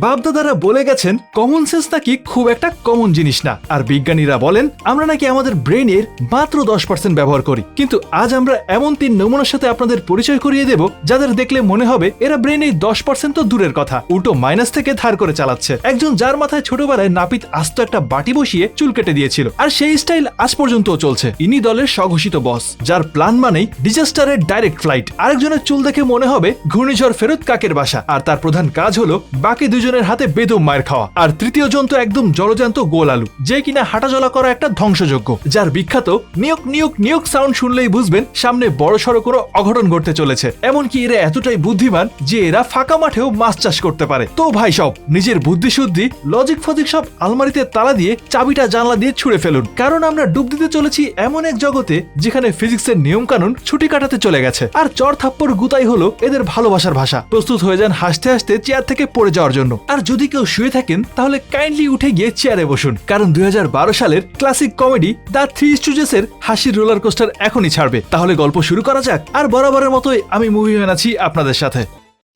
বাপদাদারা বলে গেছেন common sense নাকি খুব একটা কমন জিনিস না, আর বিজ্ঞানীরা বলেন আমরা নাকি আমাদের ব্রেনের মাত্র 10% ব্যবহার করি। কিন্তু আজ আমরা এমন 3 নমুনার সাথে আপনাদের পরিচয় করিয়ে দেব যাদের দেখলে মনে হবে এরা ব্রেনের 10% তো দূরের কথা, উল্টো মাইনাস থেকে ধার করে চালাচ্ছে। একজন যার মাথায় ছোটবেলায় নাপিত আস্ত একটা বাটি বসিয়ে চুল কেটে দিয়েছিল, আর সেই স্টাইল আজ পর্যন্ত চলছে। ইনি দলের স্বঘোষিত বস, যার প্ল্যান মানেই ডিজাস্টারের ডাইরেক্ট ফ্লাইট। আরেকজনের চুল দেখে মনে হবে ঘূর্ণিঝড় ফেরত কাকের বাসা, আর তার প্রধান কাজ হলো বাকি দুজনের হাতে বেদম মায়ের খাওয়া। আর তৃতীয় জন তো একদম জলজান্ত গোল আলু, যে কিনা হাঁটাচলা করা একটা ধ্বংসযজ্ঞ, যার বিখ্যাত নিয়োগ নিয়োগ নিয়োগ সাউন্ড শুনলেই বুঝবেন সামনে বড় সড়ো কোনো অঘটন ঘটতে চলেছে। এমনকি এরা এতটাই বুদ্ধিমান যে এরা ফাঁকা মাঠেও মাছ চাষ করতে পারে। তো ভাই সব নিজের বুদ্ধি শুদ্ধি লজিক ফজিক সব আলমারিতে তালা দিয়ে চাবিটা জানলা দিয়ে ছুঁড়ে ফেলুন, কারণ আমরা ডুব দিতে চলেছি এমন এক জগতে যেখানে ফিজিক্সের নিয়ম কানুন ছুটি কাটাতে চলে গেছে, আর চর থাপ্পড় গুতাই হলো এদের ভালোবাসার ভাষা। প্রস্তুত হয়ে যান হাসতে হাসতে চেয়ার থেকে পড়ে যাওয়ার জন্য। আর যদি কেউ শুয়ে থাকেন তাহলে কাইন্ডলি উঠে গিয়ে চেয়ারে বসুন, কারণ 2012 সালের ক্লাসিক কমেডি দ্য থ্রি স্টুজেস এর হাসির রোলার কোস্টার এখনই ছাড়বে। তাহলে গল্প শুরু করা যাক, আর বরাবরের মতোই আমি মুভি ম্যান আছি আপনাদের সাথে।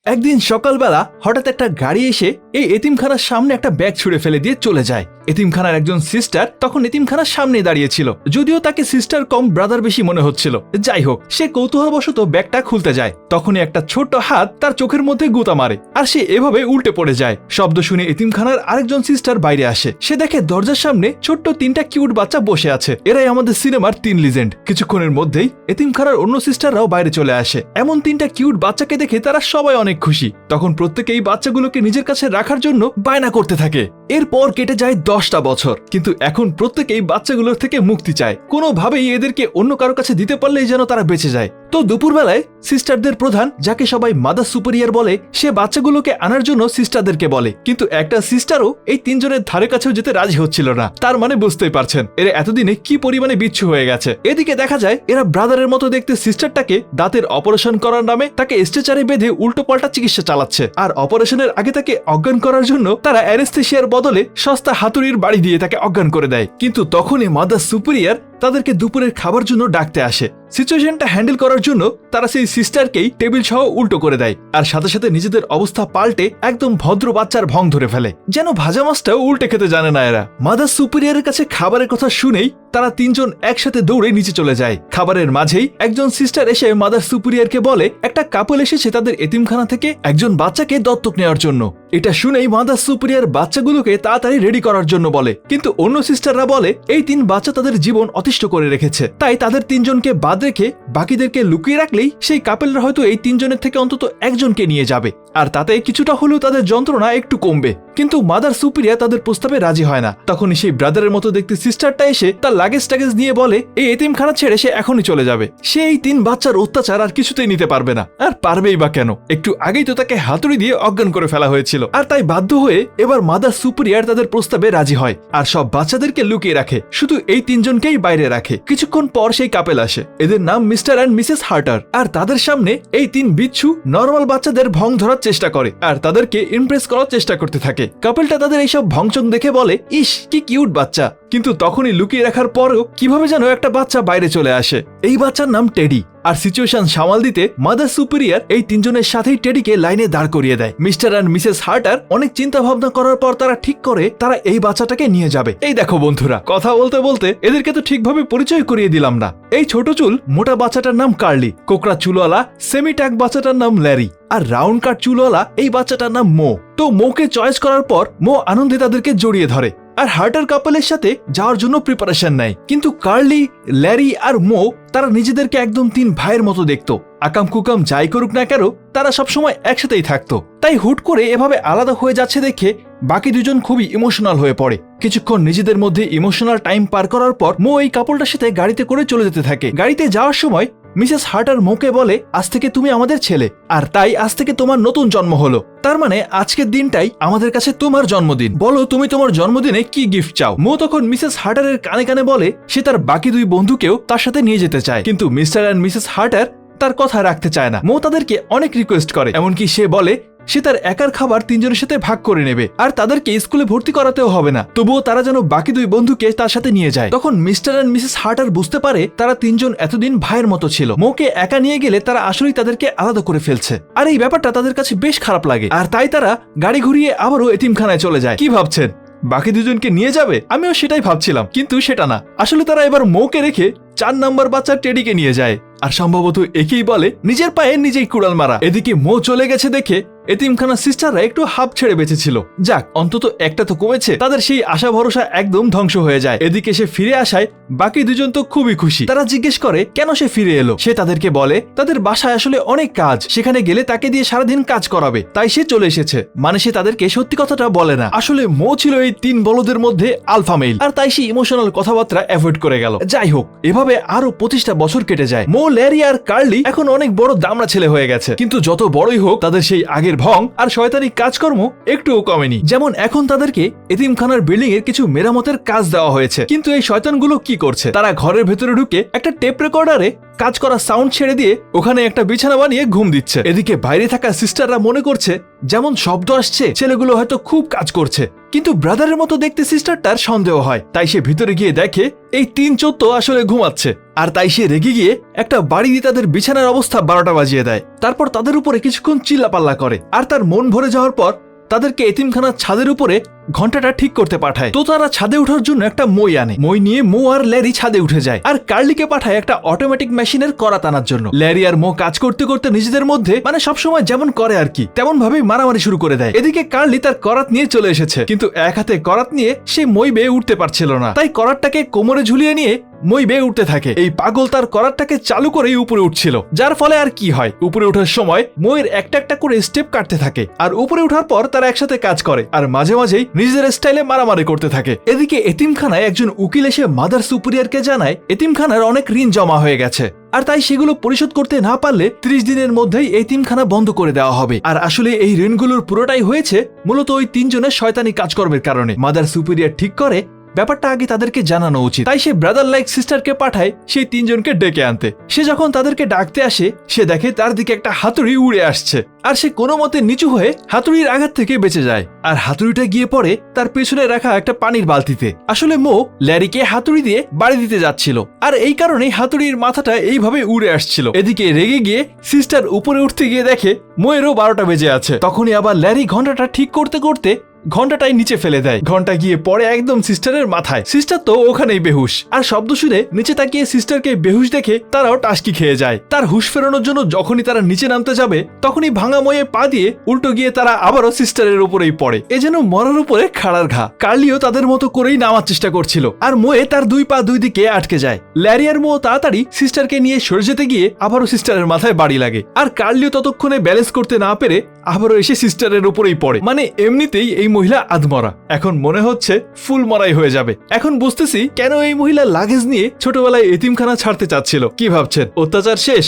একদিন সকালবেলা হঠাৎ একটা গাড়ি এসে এই এতিমখানার সামনে একটা ব্যাগ ছুঁড়ে ফেলে দিয়ে চলে যায়। এতিমখানার একজন সিস্টার তখন এতিমখানার সামনে দাঁড়িয়েছিল, যদিও তাকে সিস্টার কম ব্রাদার বেশি মনে হচ্ছিল। যাই হোক, সে কৌতূহলবশত ব্যাগটা খুলতে যায়, তখনই একটা ছোট্ট হাত তার চোখের মধ্যে গুঁতা মারে, আর সে এভাবে উল্টে পড়ে যায়। শব্দ শুনে এতিমখানার আরেকজন সিস্টার বাইরে আসে। সে দেখে দরজার সামনে ছোট্ট 3টা কিউট বাচ্চা বসে আছে। এরাই আমাদের সিনেমার 3 লিজেন্ড। কিছুক্ষণের মধ্যেই এতিমখানার অন্য সিস্টাররাও বাইরে চলে আসে। এমন 3টা কিউট বাচ্চাকে দেখে তারা সবাই অনেক খুশি। তখন প্রত্যেকেই বাচ্চাগুলোকে নিজের কাছে রাখার জন্য বায়না করতে থাকে। এরপর কেটে যায় 10টা বছর, কিন্তু এখন প্রত্যেকেই বাচ্চাগুলোর থেকে মুক্তি চায়। কোনোভাবেই এদেরকে অন্য কারো কাছে দিতে পারলেই যেন তারা বেঁচে যায়। তো দুপুরবেলায় সিস্টারদের প্রধান, যাকে সবাই মাদার সুপিরিয়র বলে, সে বাচ্চাগুলোকে আনার জন্য সিস্টারদেরকে বলে, কিন্তু একটা সিস্টারও এই 3 জনের ধারে কাছেও যেতে রাজি হচ্ছিল না। তার মানে বুঝতেই পারছেন এরা এতদিনে কি পরিমাণে বিচ্ছু হয়ে গেছে। এদিকে দেখা যায় এরা ব্রাদারের মতো দেখতে সিস্টারটাকে দাঁতের অপারেশন করার নামে তাকে স্ট্রেচারে বেঁধে উল্টো পাল্টা চিকিৎসা চালাচ্ছে, আর অপারেশনের আগে তাকে অজ্ঞান করার জন্য তারা অ্যানেস্থেশিয়ার বদলে সস্তা হাতুড়ির বাড়ি দিয়ে তাকে অজ্ঞান করে দেয়। কিন্তু তখনই মাদার সুপিরিয়র তাদেরকে দুপুরের খাবার জন্য ডাকতে আসে। সিচুয়েশনটা হ্যান্ডেল করার জন্য তারা সেই সিস্টারকেই টেবিল সহ উল্টো করে দেয়, আর সাথে সাথে নিজেদের অবস্থা পাল্টে একদম ভদ্র বাচ্চার ভং ধরে ফেলে, যেন ভাজা মাছটাও উল্টে খেতে জানে না এরা। মাদার সুপিরিয়রের কাছে খাবারের কথা শুনেই তারা 3 জন একসাথে দৌড়ে নিচে চলে যায়। খাবারের মাঝেই একজন সিস্টার এসে মাদার সুপিরিয়রকে বলে একটা কাপল এসেছে তাদের এতিমখানা থেকে একজন বাচ্চাকে দত্তক নেওয়ার জন্য। এটা শুনেই মাদার সুপিরিয়র বাচ্চাগুলোকে তাড়াতাড়ি রেডি করার জন্য বলে, কিন্তু অন্য সিস্টাররা বলে এই 3 বাচ্চা তাদের জীবন অতিষ্ঠ করে রেখেছে, তাই তাদের 3 জনকে বাদ রেখে বাকিদেরকে লুকিয়ে রাখলেই সেই কাপেলরা হয়তো এই 3 জনের থেকে অন্তত একজনকে নিয়ে যাবে, আর তাতে কিছুটা হলেও তাদের যন্ত্রণা একটু কমবে। কিন্তু মাদার সুপিরিয়র তাদের প্রস্তাবে রাজি হয় না। তখনই সেই ব্রাদারের মতো দেখতে সিস্টারটা এসে তার লাগেজ টাগেজ নিয়ে বলে এই এতিমখানা ছেড়ে সে এখনই চলে যাবে। সে এই 3 বাচ্চার অত্যাচার আর কিছুতেই নিতে পারবে না, আর পারবেই বা কেন, একটু আগেই তো তাকে হাতুড়ি দিয়ে অজ্ঞান করে ফেলা হয়েছিল। আর তাই বাধ্য হয়ে এবার মাদার সুপিরিয়র তাদের প্রস্তাবে রাজি হয়, আর সব বাচ্চাদেরকে লুকিয়ে রাখে, শুধু এই 3 জনকেই বাইরে রাখে। কিছুক্ষণ পর সেই কাপেল আসে, এদের নাম মিস্টার অ্যান্ড মিসেস হার্টার, আর তাদের সামনে এই 3 বিচ্ছু নর্মাল বাচ্চাদের ভং ধরার চেষ্টা করে, আর তাদেরকে ইমপ্রেস করার চেষ্টা করতে থাকে। কাপেলটা তাদের এইসব ভংচং দেখে বলে ইস কি কিউট বাচ্চা, কিন্তু তখনই লুকিয়ে রাখার পরেও কিভাবে যেন একটা বাচ্চা বাইরে চলে আসে। এই বাচ্চার নাম টেডি, আর সিচুয়েশন সামাল দিতে মাদার সুপিরিয়র এই 3 জনের সাথেই টেডিকে লাইনে দাঁড় করিয়ে দেয়। মিস্টার অ্যান্ড মিসেস হার্টার অনেক চিন্তা ভাবনা করার পর তারা ঠিক করে তারা এই বাচ্চাটাকে নিয়ে যাবে। এই দেখো বন্ধুরা, কথা বলতে বলতে এদেরকে তো ঠিকভাবে পরিচয় করিয়ে দিলাম না। এই ছোট চুল মোটা বাচ্চাটার নাম কার্লি, কোকড়া চুলওয়ালা সেমি ট্যাগ বাচ্চাটার নাম ল্যারি, আর রাউন্ড কাট চুলওয়ালা এই বাচ্চাটার নাম মো। তো মোকে চয়েস করার পর মো আনন্দে তাদেরকে জড়িয়ে ধরে আর হার্টার কাপলের সাথে যাওয়ার জন্য প্রিপারেশন নেয়। কিন্তু কার্লি, ল্যারি আর মো তারা নিজেদেরকে একদম 3 ভাইয়ের মতো দেখতো। আকাম কুকাম যাই করুক না কেন তারা সবসময় একসাথেই থাকতো, তাই হুট করে এভাবে আলাদা হয়ে যাচ্ছে দেখে বাকি 2 জন খুবই ইমোশনাল হয়ে পড়ে। কিছুক্ষণ নিজেদের মধ্যে ইমোশনাল টাইম পার করার পর মো এই কাপলটার সাথে গাড়িতে করে চলে যেতে থাকে। গাড়িতে যাওয়ার সময় মিসেস হার্টার মোকে বলে আজ থেকে তুমি আমাদের ছেলে, আর তাই আজ থেকে তোমার নতুন জন্ম হলো, তার মানে আজকের দিনটাই আমাদের কাছে তোমার জন্মদিন, বলো তুমি তোমার জন্মদিনে কি গিফট চাও। মো তখন মিসেস হার্টারের কানে কানে বলে সে তার বাকি 2 বন্ধুকেও তার সাথে নিয়ে যেতে চায়, কিন্তু মিস্টার অ্যান্ড মিসেস হার্টার তার কথা রাখতে চায় না। মো তাদেরকে অনেক রিকোয়েস্ট করে, এমনকি সে বলে সে তার একার খাবার তিনজনের সাথে ভাগ করে নেবে আর তাদেরকে স্কুলে ভর্তি করাতেও হবে না। তবুও তারা যেন বাকি দুই বন্ধুকে তার সাথে নিয়ে যায়। তখন মিস্টার এন্ড মিসেস হার্টার বুঝতে পারে তারা তিনজন এতদিন ভাইয়ের মতো ছিল। মোকে একা নিয়ে গেলে তারা আসলেই তাদেরকে আলাদা করে ফেলছে, আর এই ব্যাপারটা তাদের কাছে বেশ খারাপ লাগে। আর তাই তারা গাড়ি ঘুরিয়ে আবারও এতিমখানায় চলে যায়। কি ভাবছেন, বাকি দুজনকে নিয়ে যাবে? আমিও সেটাই ভাবছিলাম, কিন্তু সেটা না। আসলে তারা এবার মোকে রেখে 4 নম্বর বাচ্চা টেডিকে নিয়ে যায়, আর সম্ভবত একেই বলে নিজের পায়ে নিজেই কুড়াল মারা। এদিকে মো চলে গেছে দেখে এতিমখানার সিস্টাররা একটু হাঁপ ছেড়ে বেঁচেছিল। যাক, অন্তত একটা তো কমেছে। তাদের সেই আশা ভরসা একদম ধ্বংস হয়ে যায়। এদিকে সে ফিরে আসায় বাকি দুজন তো খুবই খুশি। তারা জিজ্ঞেস করে কেন সে ফিরে এলো। সে তাদেরকে বলে তাদের বাসায় আসলে অনেক কাজ, সেখানে গেলে তাকে দিয়ে সারাদিন কাজ করাবে, তাই সে চলে এসেছে। মানে সে তাদেরকে সত্যি কথাটা বলে না। আসলে মো ছিল এই 3 বলদের মধ্যে আলফা মেল, আর তাই সে ইমোশনাল কথাবার্তা অ্যাভয়েড করে গেল। যাই হোক, এভাবে আরো 25টা বছর কেটে যায়। মো, ল্যারি আর কার্লি এখন অনেক বড় দামড়া ছেলে হয়ে গেছে, কিন্তু যত বড়ই হোক তাদের সেই আগের ভং আর শয়তানি কাজকর্ম একটুও কমেনি। যেমন এখন তাদেরকে এতিমখানার বিল্ডিং এর কিছু মেরামতের কাজ দেওয়া হয়েছে। কিন্তু এই শয়তানগুলো কি করছে, তারা ঘরের ভেতরে ঢুকে একটা টেপ রেকর্ডারে কাজ করা সাউন্ড ছেড়ে দিয়ে ওখানে একটা বিছানা বানিয়ে ঘুম দিচ্ছে। এদিকে বাইরে থাকা সিস্টাররা মনে করছে যেমন শব্দ আসছে ছেলেগুলো হয়তো খুব কাজ করছে, কিন্তু ব্রাদারের মতো দেখতে সিস্টারটার সন্দেহ হয়। তাই সে ভিতরে গিয়ে দেখে এই 3 চোদ্দ আসলে ঘুমাচ্ছে, আর তাই সে রেগে গিয়ে একটা বাড়ি দিয়ে তাদের বিছানার অবস্থা 12টা বাজিয়ে দেয়। তারপর তাদের উপরে কিছুক্ষণ চিল্লাপাল্লা করে, আর তার মন ভরে যাওয়ার পর তাদেরকে এতিমখানার ছাদের উপরে ঘন্টাটা ঠিক করতে পাঠায়। তো তারা ছাদে ওঠার জন্য একটা মই আনে। মই নিয়ে মো আর ল্যারি ছাদে উঠে যায়, আর কার্লিকে পাঠায় একটা অটোমেটিক মেশিনের করাত আনার জন্য। ল্যারি আর মো কাজ করতে করতে নিজেদের মধ্যে মানে সবসময় যেমন করে আর কি তেমন ভাবেই মারামারি শুরু করে দেয়। এদিকে কার্লি তার করাত নিয়ে চলে এসেছে, কিন্তু এক হাতে করাত নিয়ে সে মই বেয়ে উঠতে পারছিল না। তাই করাতটাকে কোমরে ঝুলিয়ে নিয়ে মই বেয়ে উঠতে থাকে। এই পাগল তার করাতটাকে চালু করেই উপরে উঠছিল, যার ফলে আর কি হয়, উপরে ওঠার সময় মইয়ের একটা একটা করে স্টেপ কাটতে থাকে। আর উপরে ওঠার পর তারা একসাথে কাজ করে, আর মাঝে মাঝেই নিজেদের স্টাইলে মারামারি করতে থাকে। এদিকে এতিমখানায় একজন উকিল এসে মাদার সুপিরিয়রকে জানায় এতিমখানার অনেক ঋণ জমা হয়ে গেছে, আর তাই সেগুলো পরিশোধ করতে না পারলে 30 দিনের মধ্যেই এতিমখানা বন্ধ করে দেওয়া হবে। আর আসলে এই ঋণগুলোর পুরোটাই হয়েছে মূলত ওই 3 জনের শয়তানি কাজকর্মের কারণে। মাদার সুপিরিয়র ঠিক করে ব্যাপারটা আগে তাদেরকে জানানো উচিত, তাই সে ব্রাদার লাইক সিস্টারকে পাঠায় সেই 3 জনকে ডেকে আনতে। সে যখন তাদেরকে ডাকতে আসে সে দেখে তার দিকে একটা হাতুড়ি উড়ে আসছে, আর সে কোনো মতে নিচু হয়ে হাতুড়ির আঘাত থেকে বেঁচে যায়। আর হাতুড়িটা গিয়ে পড়ে তার পেছনে রাখা একটা পানির বালতিতে। আসলে মো ল্যারিকে হাতুড়ি দিয়ে বাড়ি দিতে যাচ্ছিল, আর এই কারণেই হাতুড়ির মাথাটা এইভাবে উড়ে আসছিল। এদিকে রেগে গিয়ে সিস্টার উপরে উঠতে গিয়ে দেখে মোয়েরও 12টা বেজে আছে। তখনই আবার ল্যারি ঘন্টাটা ঠিক করতে করতে ঘন্টাটাই নিচে ফেলে দেয়। ঘন্টা গিয়ে পড়ে একদম সিস্টারের মাথায়। সিস্টার তো ওখানেই বেহুশ, আর শব্দ শুনে নিচে তাকিয়ে সিস্টারকে বেহুশ দেখে তারাও টাসকি খেয়ে যায়। তার হুশ ফেরানোর জন্য যখনই তারা নিচে নামতে যাবে তখনই ভাঙা ময়ে পা দিয়ে উল্টো গিয়ে তারা আবারও সিস্টারের উপরেই পড়ে। এ যেন মরার উপরে খাড়ার ঘা। কার্লিও তাদের মতো করেই নামার চেষ্টা করছিল, আর মোয়ে তার 2 পা 2 দিকে আটকে যায়। ল্যারি আর মো তাড়াতাড়ি সিস্টারকে নিয়ে সরে যেতে গিয়ে আবারও সিস্টারের মাথায় বাড়ি লাগে, আর কার্লিও ততক্ষণে ব্যালেন্স করতে না পেরে আবারও এসে সিস্টারের উপরেই পড়ে। মানে এমনিতেই এই মহিলা আধমরা, এখন মনে হচ্ছে ফুল মরাই হয়ে যাবে। এখন বুঝতেছি কেন এই মহিলা লাগেজ নিয়ে ছোটবেলায় এতিমখানা ছাড়তে চাচ্ছিল। কি ভাবছেন, অত্যাচার শেষ?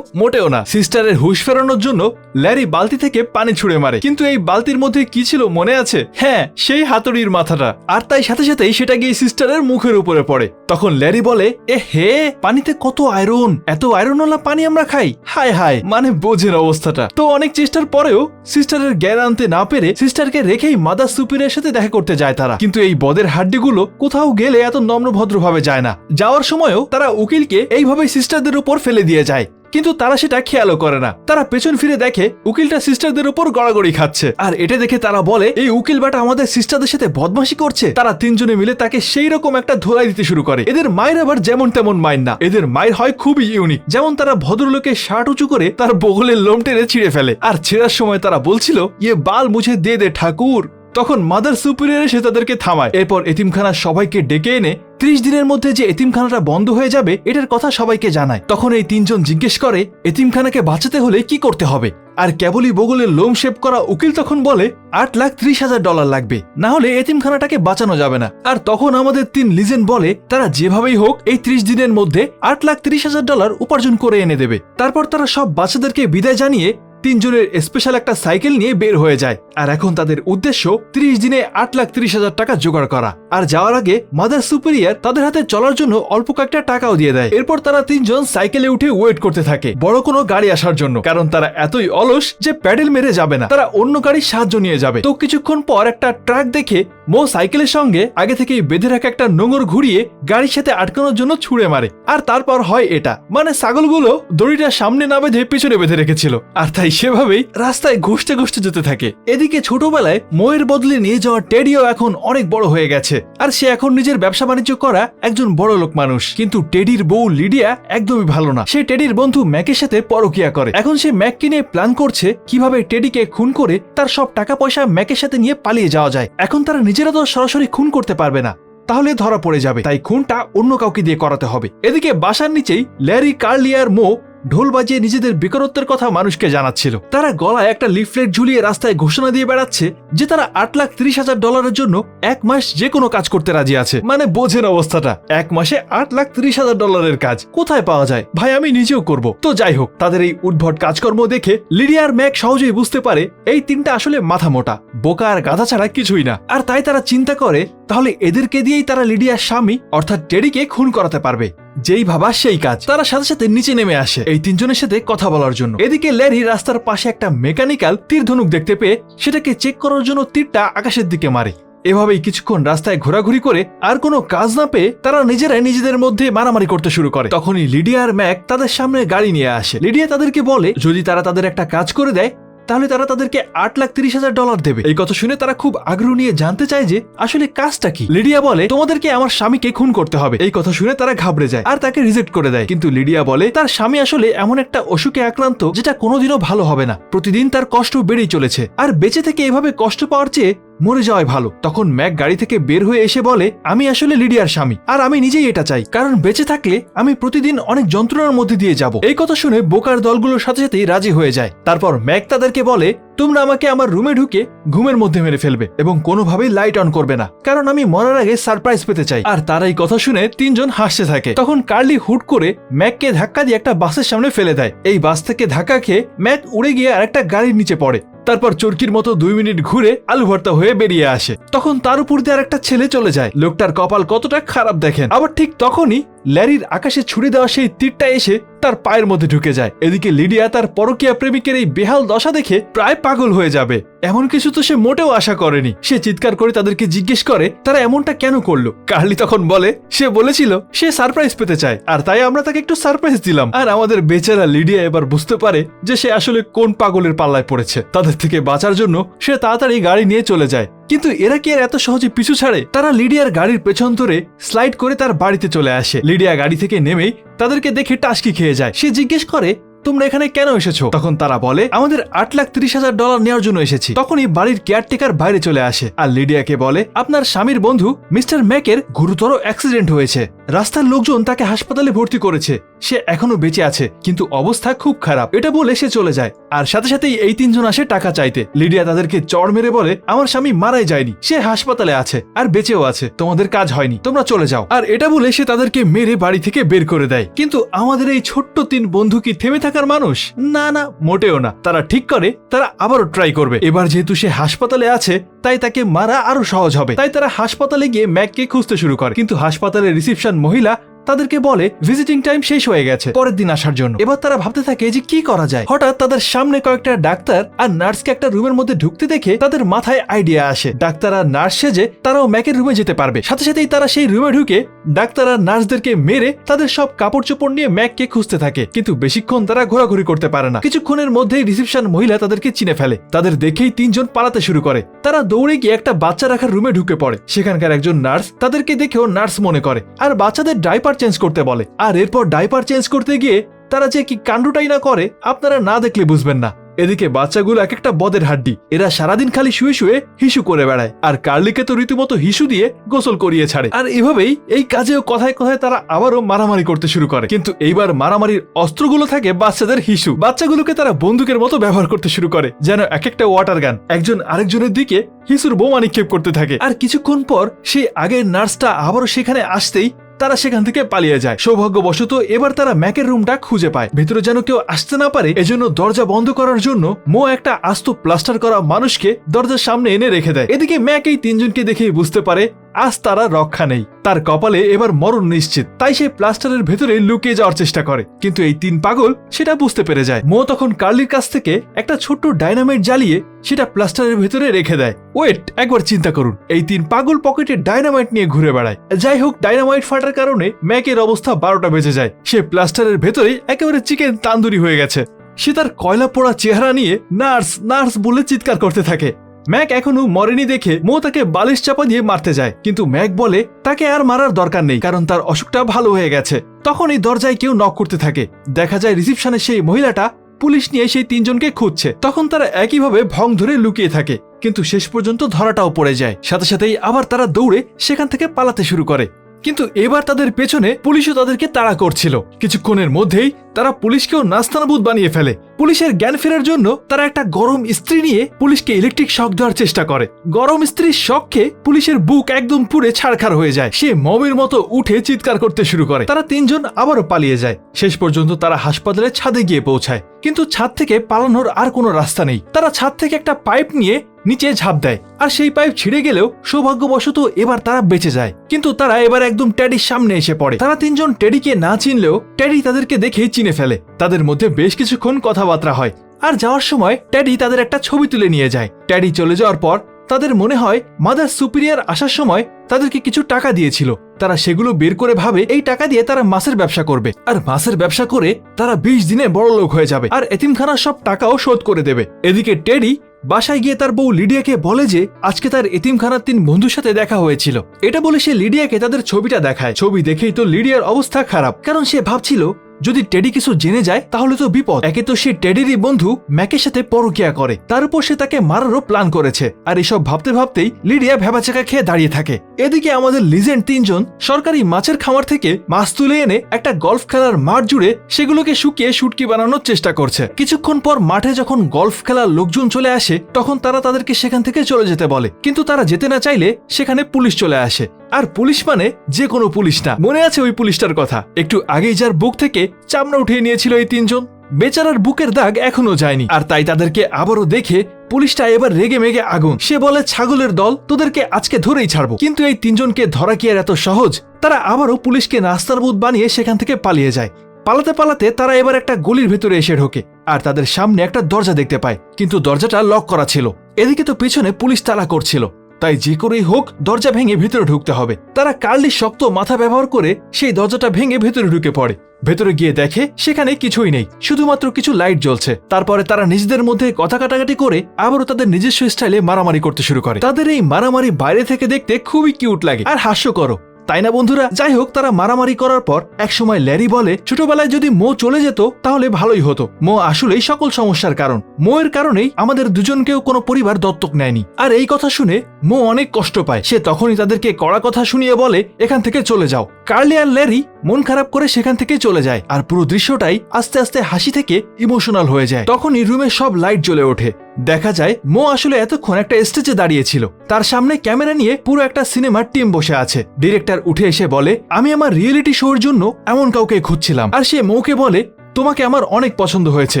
মোটেও না। সিস্টারের হুশ ফেরানোর জন্য ল্যারি বালতি থেকে পানি ছুঁড়ে মারে, কিন্তু এই বালতির মধ্যে কি ছিল মনে আছে? হ্যাঁ, সেই হাতুড়ির মাথাটা। আর তাই সাথে সাথেই সেটা গিয়ে সিস্টারের মুখের উপরে পড়ে। তখন ল্যারি বলে, এ হে, পানিতে কত আয়রন, এত আয়রনওয়ালা পানি আমরা খাই? হায় হায়, মানে বোঝের অবস্থাটা। তো অনেক চেষ্টার পরেও সিস্টারের জ্ঞান আনতে না পেরে সিস্টারকে রেখেই মাদার সুপিরিয়রের সাথে দেখা করতে যায় তারা। কিন্তু এই বদের হাড্ডিগুলো কোথাও গেলে এত নম্রভদ্রভাবে যায় না। যাওয়ার সময়ও তারা উকিলকে এইভাবে সিস্টারদের উপর ফেলে দিয়ে যায়, কিন্তু তারা সেটা খেয়ালও করে না। তারা পেছন ফিরে দেখে উকিলটা সিস্টারদের উপর গড়াগড়ি খাচ্ছে, আর এটা দেখে তারা বলে এই উকিল বাটা আমাদের সিস্টারদের সাথে বদমাশি করছে। তারা 3 জনে মিলে তাকে সেই রকম একটা ধোলাই দিতে শুরু করে। এদের মায়ের আবার যেমন তেমন মায়ের না, এদের মায়ের হয় খুবই ইউনিক। যেমন তারা ভদ্রলোকের শার্ট উঁচু করে তার বগলের লোম টেনে ছিঁড়ে ফেলে, আর ছেঁড়ার সময় তারা বলছিল ইয়ে বাল মুঝে দে দে ঠাকুর। তখন মাদার সুপিরিয়র এসে তাদেরকে থামায়। এরপর এতিমখানার সবাইকে ডেকে এনে 30 দিনের মধ্যে যে এতিমখানাটা বন্ধ হয়ে যাবে এটার কথা সবাইকে জানায়। তখন এই 3 জন জিজ্ঞেস করে এতিমখানাকে বাঁচাতে হলে কি করতে হবে, আর কেবলই বগলের লোম শেভ করা উকিল তখন বলে $8,30,000 লাগবে, না হলে এতিমখানাটাকে বাঁচানো যাবে না। আর তখন আমাদের 3 লিজেন্ড বলে তারা যেভাবেই হোক এই 30 দিনের মধ্যে $8,30,000 উপার্জন করে এনে দেবে। তারপর তারা সব বাচ্চাদেরকে বিদায় জানিয়ে 3 জনের স্পেশাল একটা সাইকেল নিয়ে বের হয়ে যায়। আর এখন তাদের উদ্দেশ্য 30 দিনে $8,30,000 জোগাড় করা। আর যাওয়ার আগে মাদার সুপিরিয়র তাদের হাতে চলার জন্য অল্প কয়েকটা টাকাও দিয়ে দেয়। এরপর তারা তিনজন সাইকেলে উঠে ওয়েট করতে থাকে বড় কোনো গাড়ি আসার জন্য, কারণ তারা এতই অলস যে প্যাডেল মেরে যাবে না, তারা অন্য গাড়ির সাহায্য নিয়ে যাবে। তো কিছুক্ষণ পর একটা ট্রাক দেখে মো সাইকেলের সঙ্গে আগে থেকেই বেঁধে রাখা একটা নোঙর ঘুরিয়ে গাড়ির সাথে আটকানোর জন্য ছুঁড়ে মারে। আর তারপর হয় এটা, মানে ছাগলগুলো দড়িটা সামনে না বেঁধে পিছনে বেঁধে রেখেছিল, আর তাই সেভাবেই রাস্তায় ঘষতে ঘষতে যেতে থাকে। এদিকে ছোটবেলায় মোয়ের বদলে নিয়ে যাওয়া টেডিও এখন অনেক বড় হয়ে গেছে, আর সে এখন নিজের ব্যবসা বাণিজ্য করা একজন বড় লোক মানুষ। কিন্তু টেডির বউ লিডিয়া একদমই ভালো না। সে টেডির বন্ধু ম্যাকের সাথে পরকিয়া করে। এখন সে ম্যাককে নিয়ে প্ল্যান করছে কিভাবে টেডিকে খুন করে তার সব টাকা পয়সা ম্যাকের সাথে নিয়ে পালিয়ে যাওয়া যায়। এখন তারা নিজেরা তো সরাসরি খুন করতে পারবে না, তাহলে ধরা পড়ে যাবে, তাই খুনটা অন্য কাউকে দিয়ে করাতে হবে। এদিকে বাসার নিচেই ল্যারি, কার্লি আর মো ঢোল বাজিয়ে নিজেদের বেকারত্বের কথা মানুষকে জানাচ্ছিল। তারা গলায় একটা লিফলেট ঝুলিয়ে রাস্তায় ঘোষণা দিয়ে বেড়াচ্ছে যে তারা $8,30,000 জন্য এক মাস যে কোনো কাজ করতে রাজি আছে। মানে বোঝেন অবস্থাটা, এক মাসে $8,30,000 কাজ কোথায় পাওয়া যায় ভাই, আমি নিজেও করব। তো যাই হোক, তাদের এই উদ্ভট কাজকর্ম দেখে লিডিয়া আর ম্যাক সহজেই বুঝতে পারে এই তিনটা আসলে মাথা মোটা, বোকা আর গাধা ছাড়া কিছুই না। আর তাই তারা চিন্তা করে তাহলে এদেরকে দিয়েই তারা লিডিয়ার স্বামী অর্থাৎ টেডিকে খুন করাতে পারবে। যেই ভাবা সেই কাজ। তারা সাথে সাথে নিচে নেমে আসে এই তিনজনের সাথে কথা বলার জন্য। এদিকে ল্যারি রাস্তার পাশে একটা মেকানিক্যাল তীর ধনুক দেখতে পেয়ে সেটাকে চেক করার জন্য তীরটা আকাশের দিকে মারে। এভাবেই কিছুক্ষণ রাস্তায় ঘোরাঘুরি করে আর কোনো কাজ না পেয়ে তারা নিজেরাই নিজেদের মধ্যে মারামারি করতে শুরু করে। তখনই লিডিয়া আর ম্যাক তাদের সামনে গাড়ি নিয়ে আসে। লিডিয়া তাদেরকে বলে যদি তারা তাদের একটা কাজ করে দেয় তাহলে তারা তাদেরকে $8,30,000 দেবে। এই কথা শুনে তারা খুব আগ্রহ নিয়ে জানতে চায় যে আসলে কাজটা কি। লিডিয়া বলে তোমাদেরকে আমার স্বামীকে খুন করতে হবে। এই কথা শুনে তারা ঘাবড়ে যায় আর তাকে রিজেক্ট করে দেয়। কিন্তু লিডিয়া বলে তার স্বামী আসলে এমন একটা অসুখে আক্রান্ত যেটা কোনোদিনও ভালো হবে না, প্রতিদিন তার কষ্ট বেড়েই চলেছে, আর বেঁচে থেকে এভাবে কষ্ট পাওয়ার চেয়ে মরে যাওয়াই ভালো। তখন ম্যাক গাড়ি থেকে বের হয়ে এসে বলে আমি আসলে লিডিয়ার স্বামী, আর আমি নিজেই এটা চাই, কারণ বেঁচে থাকলে আমি প্রতিদিন অনেক যন্ত্রণার মধ্যে দিয়ে যাব। এই কথা শুনে বোকার দলগুলোর সাথে সাথেই রাজি হয়ে যায়। তারপর ম্যাক তাদেরকে বলে তোমরা আমাকে আমার রুমে ঢুকে ঘুমের মধ্যে মেরে ফেলবে এবং কোনোভাবেই লাইট অন করবে না, কারণ আমি মরার আগে সারপ্রাইজ পেতে চাই। আর তার এই কথা শুনে তিনজন হাসতে থাকে। তখন কার্লি হুট করে ম্যাককে ধাক্কা দিয়ে একটা বাসের সামনে ফেলে দেয়। এই বাস থেকে ধাক্কা খেয়ে ম্যাক উড়ে গিয়ে আরেকটা গাড়ির নিচে পড়ে। তারপর চরকির মতো 2 মিনিট ঘুরে আলু ভর্তা হয়ে বেরিয়ে আসে। তখন তার উপর দিয়ে আরেকটা ছেলে চলে যায়। লোকটার কপাল কতটা খারাপ দেখেন। আবার ঠিক তখনই ল্যারির আকাশে ছুড়ে দেওয়া সেই তীরটা এসে তার পায়ের মধ্যে ঢুকে যায়। এদিকে লিডিয়া তার পরকীয়া প্রেমিকের এই বেহাল দশা দেখে প্রায় পাগল হয়ে যাবে। এমন কিছু তো সে মোটেও আশা করেনি। সে চিৎকার করে তাদেরকে জিজ্ঞেস করে তারা এমনটা কেন করলো। কার্লি তখন বলে সে বলেছিল সে সারপ্রাইজ পেতে চায়, আর তাই আমরা তাকে একটু সারপ্রাইজ দিলাম। আর আমাদের বেচারা লিডিয়া এবার বুঝতে পারে যে সে আসলে কোন পাগলের পাল্লায় পড়েছে। তাদের থেকে বাঁচার জন্য সে তাড়াতাড়ি গাড়ি নিয়ে চলে যায়। কিন্তু এরা কি আর এত সহজে পিছু ছাড়ে? তারা লিডিয়ার গাড়ির পেছন ধরে স্লাইড করে তার বাড়িতে চলে আসে। লিডিয়া গাড়ি থেকে নেমেই তাদেরকে দেখে টাসকি খেয়ে যায়। সে জিজ্ঞেস করে তোমরা এখানে কেন এসেছো? তখন তারা বলে আমাদের $8,30,000 নেওয়ার জন্য এসেছি। তখনই বাড়ির কেয়ারটেকার বাইরে চলে আসে আর লিডিয়াকে বলে আপনার স্বামীর বন্ধু মিস্টার ম্যাকের গুরুতর অ্যাক্সিডেন্ট হয়েছে, রাস্তার লোকজন তাকে হাসপাতালে ভর্তি করেছে, সে এখনো বেঁচে আছে কিন্তু অবস্থা খুব খারাপ। এটা বলে সে চলে যায়। আর সাথে সাথেই এই তিনজন আসে টাকা চাইতে। লিডিয়া তাদেরকে চড় মেরে বলে আমার স্বামী মারাই যায়নি, সে হাসপাতালে আছে আর বেঁচেও আছে, তোমাদের কাজ হয়নি, তোমরা চলে যাও। আর এটা বলে সে তাদেরকে মেরে বাড়ি থেকে বের করে দেয়। কিন্তু আমাদের এই ছোট্ট 3 বন্ধু কি থেমে থাকার মানুষ? না না, মোটেও না। তারা ঠিক করে তারা আবারও ট্রাই করবে। এবার যেহেতু সে হাসপাতালে আছে তাই তাকে মারা আরো সহজ হবে। তাই তারা হাসপাতালে গিয়ে ম্যাককে খুঁজতে শুরু করে। কিন্তু হাসপাতালের রিসেপশন মহিলা তাদেরকে বলে ভিজিটিং টাইম শেষ হয়ে গেছে, পরের দিন আসার জন্য। এবার তারা ভাবতে থাকে যে কি করা যায়। হঠাৎ তাদের সামনে কয়েকটা ডাক্তার আর নার্সকে একটা রুমের মধ্যে ঢুকতে দেখে তাদের মাথায় আইডিয়া আসে ডাক্তার আর নার্স সেজে তারাও ম্যাকের রুমে যেতে পারবে। সাথে সাথেই তারা সেই রুমে ঢুকে ডাক্তার আর নার্সদেরকে মেরে তাদের সব কাপড় চোপড় নিয়ে ম্যাককে খুঁজতে থাকে। কিন্তু বেশিক্ষণ তারা ঘোরাঘুরি করতে পারে না। কিছুক্ষণের মধ্যেই রিসেপশন মহিলা তাদেরকে চিনে ফেলে। তাদের দেখেই তিনজন পালাতে শুরু করে। তারা দৌড়ে গিয়ে একটা বাচ্চা রাখার রুমে ঢুকে পড়ে। সেখানকার একজন নার্স তাদেরকে দেখেও নার্স মনে করে আর বাচ্চাদের ডাইপার চেঞ্জ করতে বলে। আর এরপর ডাইপার চেঞ্জ করতে গিয়ে তারা যে কি কাণ্ডটাই না করে আপনারা না দেখলে বুঝবেন না। এদিকে বাচ্চাগুলো এক একটা বদের হাড্ডি, এরা সারাদিন খালি শুয়ে শুয়ে হিসু করে বেড়ায়। আর কার্লিকে তো রীতিমতো হিসু দিয়ে গোসল করিয়ে ছাড়ে। আর এভাবেই এই কাজেও কথায় কথায় তারা আবারও মারামারি করতে শুরু করে। কিন্তু এইবার মারামারির অস্ত্রগুলো থাকে বাচ্চাদের হিসু। বাচ্চাগুলোকে তারা বন্দুকের মতো ব্যবহার করতে শুরু করে, যেন এক একটা ওয়াটার গান। একজন আরেকজনের দিকে হিসুর বোমা নিক্ষেপ করতে থাকে। আর কিছুক্ষণ পর সেই আগের নার্সটা আবারও সেখানে আসতেই তারা সেখান থেকে পালিয়ে যায়। সৌভাগ্যবশত এবার তারা ম্যাকের রুমটা খুঁজে পায়। ভেতরে যেন কেউ আসতে না পারে এজন্য দরজা বন্ধ করার জন্য মো একটা আস্ত প্লাস্টার করা মানুষকে দরজার সামনে এনে রেখে দেয়। এদিকে ম্যাক এই তিনজনকে দেখেই বুঝতে পারে আজ তারা রক্ষা নেই। তার কপালে এবার মরণ নিশ্চিত, তাই সে প্লাস্টারের ভেতরে লুকিয়ে যাওয়ার চেষ্টা করে। কিন্তু এই 3 পাগল সেটা বুঝতে পেরে যায়। মো তখন কার্লির কাছ থেকে একটা ছোট্ট ডাইনামাইট জ্বালিয়ে সেটা প্লাস্টারের ভেতরে রেখে দেয়। ওয়েট, একবার চিন্তা করুন, এই 3 পাগল পকেটে ডাইনামাইট নিয়ে ঘুরে বেড়ায়। যাই হোক, ডাইনামাইট ফাটার কারণে ম্যাকের অবস্থা 12টা বেজে যায়। সে প্লাস্টারের ভেতরেই একেবারে চিকেন তান্দুরি হয়ে গেছে। সে তার কয়লা পোড়া চেহারা নিয়ে নার্স নার্স বলে চিৎকার করতে থাকে। ম্যাক এখনো মরেনি দেখে মো তাকে বালিশ চাপা দিয়ে মারতে যায়, কিন্তু ম্যাক বলে তাকে আর মারার দরকার নেই, কারণ তার অসুখটা ভালো হয়ে গেছে। তখন এই দরজায় কেউ নক করতে থাকে। দেখা যায় রিসিপশনে সেই মহিলাটা পুলিশ নিয়ে সেই 3 জনকে খুঁজছে। তখন তারা একইভাবে ভং ধরে লুকিয়ে থাকে, কিন্তু শেষ পর্যন্ত ধরাটাও পড়ে যায়। সাথে সাথেই আবার তারা দৌড়ে সেখান থেকে পালাতে শুরু করে। কিন্তু এবার তাদের পেছনে পুলিশও তাদেরকে তাড়া করছিল। কিছুক্ষণের মধ্যেই তারা পুলিশকেও নাস্তানাবুদ বানিয়ে ফেলে। পুলিশের জ্ঞান ফেরার জন্য তারা একটা গরম ইস্ত্রি নিয়ে পুলিশকে ইলেকট্রিক শক দেওয়ার চেষ্টা করে। গরম ইস্ত্রির শককে পুলিশের বুক একদম পুড়ে ছাড়খাড় হয়ে যায়। সে মবের মতো উঠে চিৎকার করতে শুরু করে। তারা 3 জন আবারও পালিয়ে যায়। শেষ পর্যন্ত তারা হাসপাতালের ছাদে গিয়ে পৌঁছায়, কিন্তু ছাদ থেকে পালানোর আর কোনো রাস্তা নেই। তারা ছাদ থেকে একটা পাইপ নিয়ে নিচে ঝাঁপ দেয়, আর সেই পাইপ ছিঁড়ে গেলেও সৌভাগ্যবশত এবার তারা বেঁচে যায়। কিন্তু তারা এবার একদম টেডির সামনে এসে পড়ে। তারা 3 জন টেডিকে না চিনলেও টেডি তাদেরকে দেখে চিনে ফেলে। তাদের মধ্যে বেশ কিছুক্ষণ কথাবার্তা হয়, আর যাওয়ার সময় টেডি তাদের একটা ছবি তুলে নিয়ে যায়। টেডি চলে যাওয়ার পর তাদের মনে হয় মাদার সুপিরিয়র আসার সময় তাদেরকে কিছু টাকা দিয়েছিল। তারা সেগুলো বের করে ভাবে এই টাকা দিয়ে তারা মাছের ব্যবসা করবে, আর মাছের ব্যবসা করে তারা 20 দিনে বড় লোক হয়ে যাবে, আর এতিমখানার সব টাকাও শোধ করে দেবে। এদিকে টেডি বাসায় গিয়ে তার বউ লিডিয়াকে বলে যে আজকে তার এতিমখানার 3 বন্ধুর সাথে দেখা হয়েছিল। এটা বলে সে লিডিয়াকে তাদের ছবিটা দেখায়। ছবি দেখেই তো লিডিয়ার অবস্থা খারাপ, কারণ সে ভাবছিল যদি টেডি কিছু জেনে যায় তাহলে তো বিপদ। একে তো সে টেডিরই বন্ধু ম্যাকের সাথে পরকিয়া করে, তার উপর সে তাকে মারারও প্ল্যান করেছে। আর এসব ভাবতে ভাবতেই লিডিয়া ভেবাচাকা খেয়ে দাঁড়িয়ে থাকে। এদিকে আমাদের লিজেন্ড 3 জন সরকারি মাছের খামার থেকে মাছ তুলে এনে একটা গলফ খেলার মাঠ জুড়ে সেগুলোকে শুকিয়ে শুটকি বানানোর চেষ্টা করছে। কিছুক্ষণ পর মাঠে যখন গলফ খেলার লোকজন চলে আসে, তখন তারা তাদেরকে সেখান থেকে চলে যেতে বলে, কিন্তু তারা যেতে না চাইলে সেখানে পুলিশ চলে আসে। আর পুলিশ মানে যে কোনো পুলিশ না, মনে আছে ওই পুলিশটার কথা, একটু আগেই যার বুক থেকে চামড়া উঠিয়ে নিয়েছিল এই 3 জন। বেচারার বুকের দাগ এখনো যায়নি, আর তাই তাদেরকে আবারও দেখে পুলিশটা এবার রেগে মেগে আগুন। সে বলে ছাগলের দল, তোদেরকে আজকে ধরেই ছাড়বো। কিন্তু এই 3 জনকে ধরা কি আর এত সহজ? তারা আবারও পুলিশকে নাস্তানাবুদ বানিয়ে সেখান থেকে পালিয়ে যায়। পালাতে পালাতে তারা এবার একটা গলির ভেতরে এসে ঢোকে, আর তাদের সামনে একটা দরজা দেখতে পায়, কিন্তু দরজাটা লক করা ছিল। এদিকে তো পেছনে পুলিশ তাড়া করছিল, তাই যে করেই হোক দরজা ভেঙে ভেতরে ঢুকতে হবে। তারা কার্লির শক্ত মাথা ব্যবহার করে সেই দরজাটা ভেঙে ভেতরে ঢুকে পড়ে। ভেতরে গিয়ে দেখে সেখানে কিছুই নেই, শুধুমাত্র কিছু লাইট জ্বলছে। তারপরে তারা নিজেদের মধ্যে কথা কাটাকাটি করে আবারও তাদের নিজস্ব স্টাইলে মারামারি করতে শুরু করে। তাদের এই মারামারি বাইরে থেকে দেখতে খুবই কিউট লাগে আর হাস্যকর, তাই না বন্ধুরা? যাই হোক, তারা মারামারি করার পর একসময় ল্যারি বলে ছোটবেলায় যদি মো চলে যেত তাহলে ভালোই হতো। মো আসলেই সকল সমস্যার কারণ। মো এর কারণেই আমাদের দুজনকেও কোনো পরিবার দত্তক নেয়নি। আর এই কথা শুনে মো অনেক কষ্ট পায়। সে তখনই তাদেরকে কড়া কথা শুনিয়ে বলে এখান থেকে চলে যাও। কার্লি আর ল্যারি মন খারাপ করে সেখান থেকে চলে যায়, আর পুরো দৃশ্যটাই আস্তে আস্তে হাসি থেকে ইমোশনাল হয়ে যায়। তখনই রুমে সব লাইট জ্বলে ওঠে। দেখা যায় মো আসলে এতক্ষণ একটা স্টেজে দাঁড়িয়েছিল, তার সামনে ক্যামেরা নিয়ে পুরো একটা সিনেমার টিম বসে আছে। ডিরেক্টর উঠে এসে বলে আমি আমার রিয়েলিটি শোর জন্য এমন কাউকে খুঁজছিলাম, আর সে মোকে বলে তোমাকে আমার অনেক পছন্দ হয়েছে।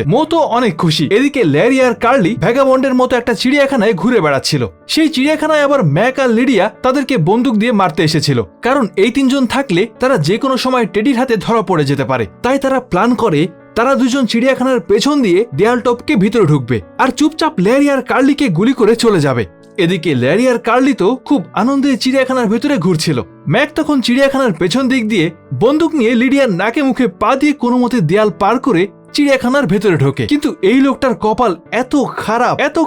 মো তো অনেক খুশি। এদিকে ল্যারি আর কার্লি ভ্যাগাবন্ডের মতো একটা চিড়িয়াখানায় ঘুরে বেড়াচ্ছিল। সেই চিড়িয়াখানায় আবার ম্যাক আর লিডিয়া তাদেরকে বন্দুক দিয়ে মারতে এসেছিল, কারণ এই 3 জন থাকলে তারা যে কোনো সময় টেডির হাতে ধরা পড়ে যেতে পারে। তাই তারা প্ল্যান করে তারা দুজন চিড়িয়াখানার পেছন দিয়ে দেয়াল টপকে ভিতরে ঢুকবে, আর চুপচাপ ল্যারি আর কার্লিকে গুলি করে চলে যাবে। এদিকে ল্যারি আর কার্লি তো খুব আনন্দে চিড়িয়াখানার ভেতরে ঘুরছিল। ম্যাক তখন চিড়িয়াখানার পেছন দিক দিয়ে বন্দুক নিয়ে লিডিয়ার নাকে মুখে পা দিয়ে কোনো মতে দেয়াল পার করে চিড়িয়াখানার ভেতরে ঢোকে। কিন্তু এই লোকটার কপাল এত